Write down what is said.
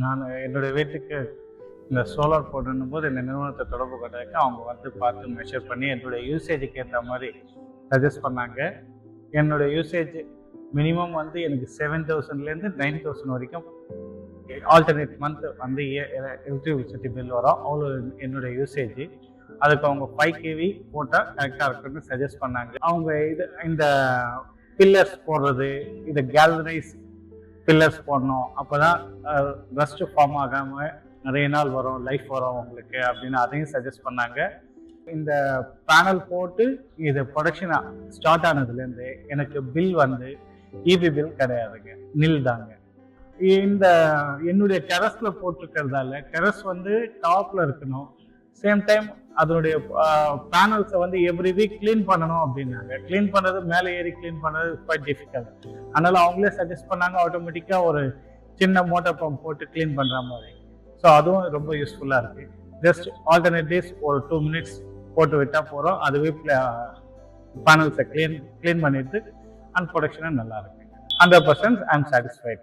நான் என்னுடைய வீட்டுக்கு இந்த சோலார் போடணும் போது இந்த நிறுவனத்தை தொடர்பு கொண்டதுக்கு அவங்க வந்து பார்த்து மெஷர் பண்ணி என்னுடைய யூசேஜுக்கு ஏற்ற மாதிரி சஜஸ்ட் பண்ணாங்க. என்னுடைய யூசேஜ் மினிமம் வந்து எனக்கு 7,000லேருந்து 9,000 வரைக்கும் ஆல்டர்னேட் மந்த் வந்து எலக்ட்ரிசிட்டி பில் வரும். அவ்வளோ என்னுடைய யூசேஜ். அதுக்கு அவங்க 5 kV போட்டால் கரெக்டாக இருக்குன்னு சஜஸ்ட் பண்ணாங்க. அவங்க இந்த பில்லர்ஸ் போடுறது, இதை கேல்வனைஸ் பில்லர்ஸ் போடணும், அப்போ தான் ரஸ்ட்டு ஃபார்ம் ஆகாமல் நிறைய நாள் வரும், லைஃப் வரும் உங்களுக்கு அப்படின்னு அதையும் சஜஸ்ட் பண்ணாங்க. இந்த பேனல் போட்டு இது ப்ரொடக்ஷன் ஸ்டார்ட் ஆனதுலேருந்து எனக்கு பில் வந்து இபி பில் கிடையாதுங்க, நில் தாங்க. இந்த என்னுடைய டெரஸில் போட்டிருக்கிறதால டெரஸ் வந்து டாப்பில் இருக்கணும். சேம் டைம் அதனுடைய பேனல்ஸை வந்து எவ்ரி வீக் க்ளீன் பண்ணணும் அப்படின்னாங்க. க்ளீன் பண்ணுறது மேலே ஏறி க்ளீன் பண்ணுறது குவைட் டிஃபிகல்ட். அதனால் அவங்களே சஜஸ்ட் பண்ணாங்க ஆட்டோமேட்டிக்காக ஒரு சின்ன மோட்டார் பம்ப் போட்டு க்ளீன் பண்ணுற மாதிரி. ஸோ அதுவும் ரொம்ப யூஸ்ஃபுல்லாக இருக்குது. ஜஸ்ட் ஆல்டர்னேட் டேஸ் ஒரு 2 minutes போட்டு விட்டால் போகிறோம், அதுவே பேனல்ஸை க்ளீன் பண்ணிட்டு அண்ட் ப்ரொடக்ஷனும் நல்லா இருக்கு. 100% ஐ எம் சாட்டிஸ்ஃபைட்.